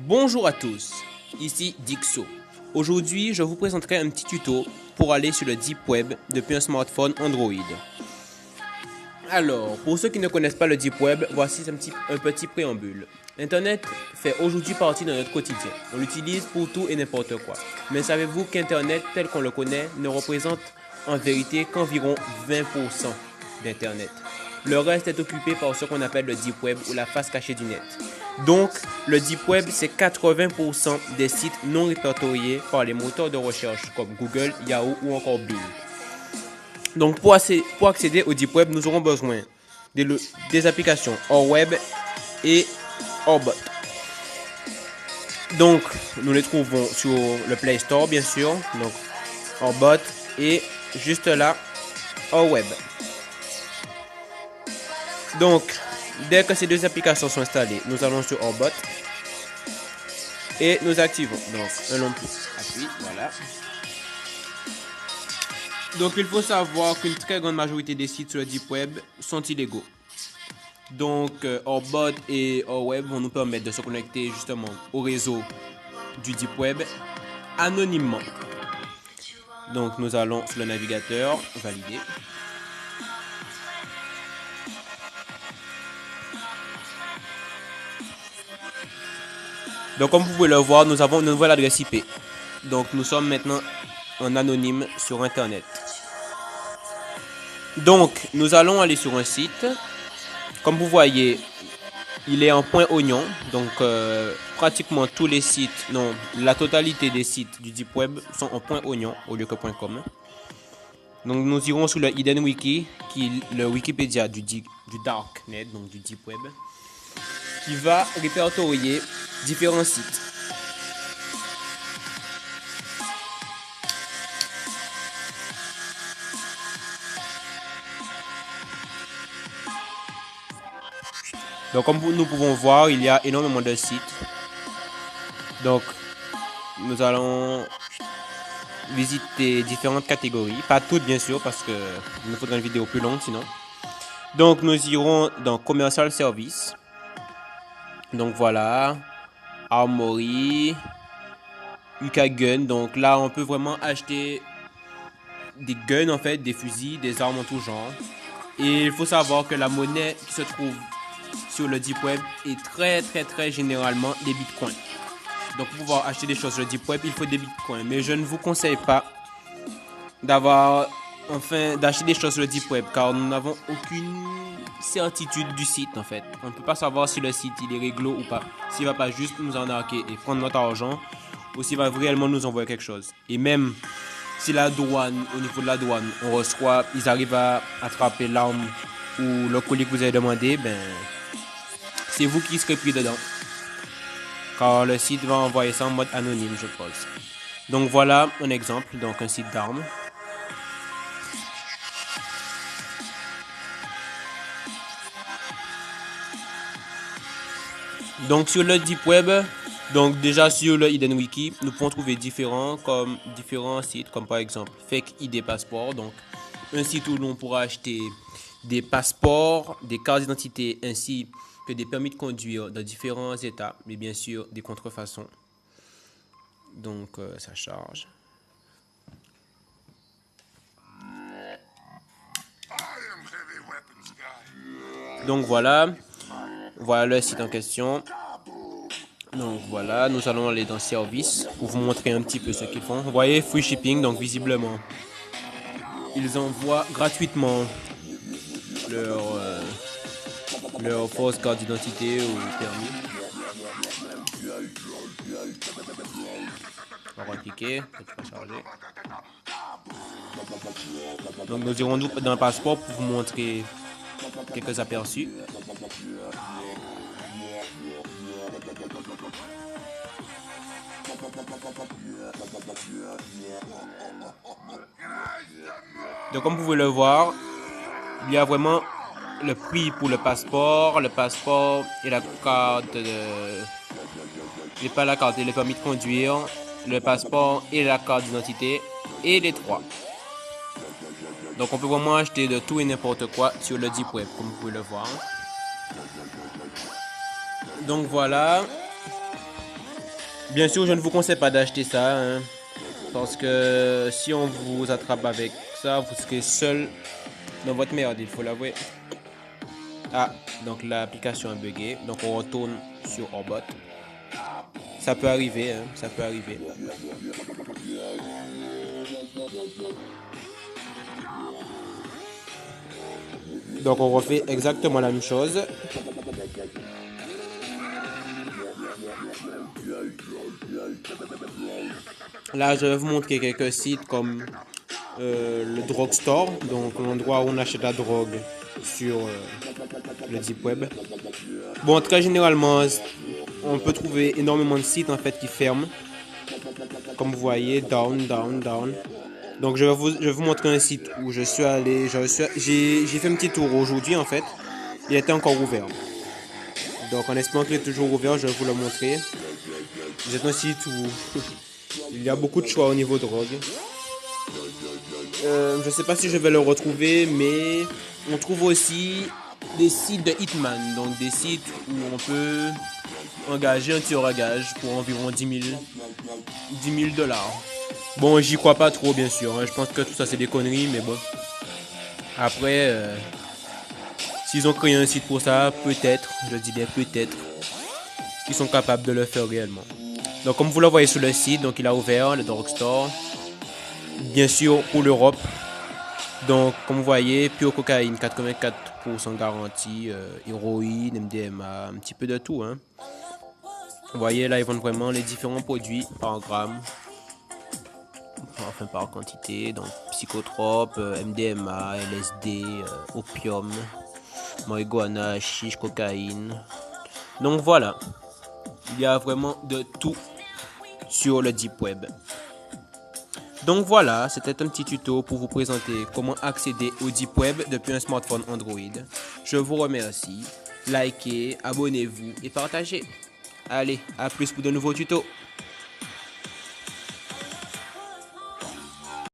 Bonjour à tous, ici Dixo. Aujourd'hui, je vous présenterai un petit tuto pour aller sur le Deep Web depuis un smartphone Android. Alors, pour ceux qui ne connaissent pas le Deep Web, voici un petit préambule. Internet fait aujourd'hui partie de notre quotidien. On l'utilise pour tout et n'importe quoi. Mais savez-vous qu'Internet, tel qu'on le connaît, ne représente en vérité qu'environ 20% d'Internet. Le reste est occupé par ce qu'on appelle le Deep Web ou la face cachée du net. Donc, le Deep Web, c'est 80% des sites non répertoriés par les moteurs de recherche comme Google, Yahoo ou encore Bing. Donc, pour accéder au Deep Web, nous aurons besoin des applications hors web et hors bot. Donc, nous les trouvons sur le Play Store, bien sûr. Donc, hors bot et juste là, hors web. Donc, dès que ces deux applications sont installées, nous allons sur Orbot et nous activons. Donc, un long appui, voilà. Donc, il faut savoir qu'une très grande majorité des sites sur le Deep Web sont illégaux. Donc, Orbot et Web vont nous permettre de se connecter justement au réseau du Deep Web anonymement. Donc, nous allons sur le navigateur, valider. Donc, comme vous pouvez le voir, nous avons une nouvelle adresse IP. Donc, nous sommes maintenant en anonyme sur Internet. Donc, nous allons aller sur un site. Comme vous voyez, il est en point oignon. Donc, pratiquement tous les sites, non, la totalité des sites du Deep Web sont en point oignon au lieu que .com. Donc, nous irons sur le Hidden Wiki, qui est le Wikipédia du Darknet, donc du Deep Web, qui va répertorier différents sites. Donc, comme nous pouvons voir, il y a énormément de sites. Donc, nous allons visiter différentes catégories. Pas toutes, bien sûr, parce que il nous faudrait une vidéo plus longue sinon. Donc, nous irons dans Commercial Service. Donc, voilà. Armory. UK Gun. Donc, là, on peut vraiment acheter des guns, en fait, des fusils, des armes en tout genre. Et il faut savoir que la monnaie qui se trouve sur le Deep Web est très généralement des bitcoins. Donc pour pouvoir acheter des choses sur le Deep Web, il faut des bitcoins. Mais je ne vous conseille pas d'acheter des choses sur le Deep Web car nous n'avons aucune certitude du site en fait. On ne peut pas savoir si le site il est réglo ou pas. S'il va pas juste nous en arnaquer et prendre notre argent ou s'il va réellement nous envoyer quelque chose. Et même si la douane, au niveau de la douane, on reçoit, ils arrivent à attraper l'arme ou le colis que vous avez demandé, ben c'est vous qui serez pris dedans. Car le site va envoyer ça en mode anonyme, je pense. Donc voilà un exemple, donc un site d'armes. Donc sur le Deep Web, donc déjà sur le Hidden Wiki, nous pouvons trouver différents sites, comme par exemple Fake ID Passport, donc un site où l'on pourra acheter des passeports, des cartes d'identité ainsi que des permis de conduire dans différents états, mais bien sûr des contrefaçons. Donc ça charge. Donc voilà le site en question. Donc voilà, nous allons aller dans Service pour vous montrer un petit peu ce qu'ils font. Vous voyez, free shipping, donc visiblement ils envoient gratuitement leur fausse carte d'identité ou permis. On va cliquer, ça va charger. Donc nous irons dans le passeport pour vous montrer quelques aperçus. Donc comme vous pouvez le voir, il y a vraiment le prix pour le passeport et la carte pas la carte et le permis de conduire, le passeport et la carte d'identité et les trois. Donc on peut vraiment acheter de tout et n'importe quoi sur le Deep Web comme vous pouvez le voir. Donc voilà. Bien sûr, je ne vous conseille pas d'acheter ça, hein, parce que si on vous attrape avec ça, vous serez seul dans votre merde, il faut l'avouer. Ah, donc l'application a bugué, donc on retourne sur Orbot. Ça peut arriver, hein, ça peut arriver. Donc on refait exactement la même chose. Là, je vais vous montrer quelques sites comme le drugstore, donc l'endroit où on achète la drogue sur le deep web. Bon, très généralement, on peut trouver énormément de sites en fait qui ferment. Comme vous voyez, down, down, down. Donc je vais vous montrer un site où je suis allé, j'ai fait un petit tour aujourd'hui en fait. Il était encore ouvert. Donc en espérant qu'il est toujours ouvert, je vais vous le montrer. C'est un site où il y a beaucoup de choix au niveau drogue. Je ne sais pas si je vais le retrouver, mais on trouve aussi des sites de Hitman, donc des sites où on peut engager un tueur à gage pour environ 10 000 dollars. Bon, j'y crois pas trop, bien sûr, hein. Je pense que tout ça c'est des conneries, mais bon. Après, s'ils ont créé un site pour ça, peut-être, je dis bien peut-être, qu'ils sont capables de le faire réellement. Donc comme vous le voyez sur le site, donc il a ouvert le drugstore. Bien sûr pour l'Europe. Donc comme vous voyez, pure cocaïne, 84% garantie, héroïne, MDMA, un petit peu de tout, hein. Vous voyez là ils vendent vraiment les différents produits par gramme. Enfin par quantité, donc psychotropes, MDMA, LSD, opium, marijuana, chiche, cocaïne. Donc voilà, il y a vraiment de tout sur le deep web. Donc voilà, c'était un petit tuto pour vous présenter comment accéder au deep web depuis un smartphone Android. Je vous remercie, likez, abonnez-vous et partagez. Allez, à plus pour de nouveaux tutos.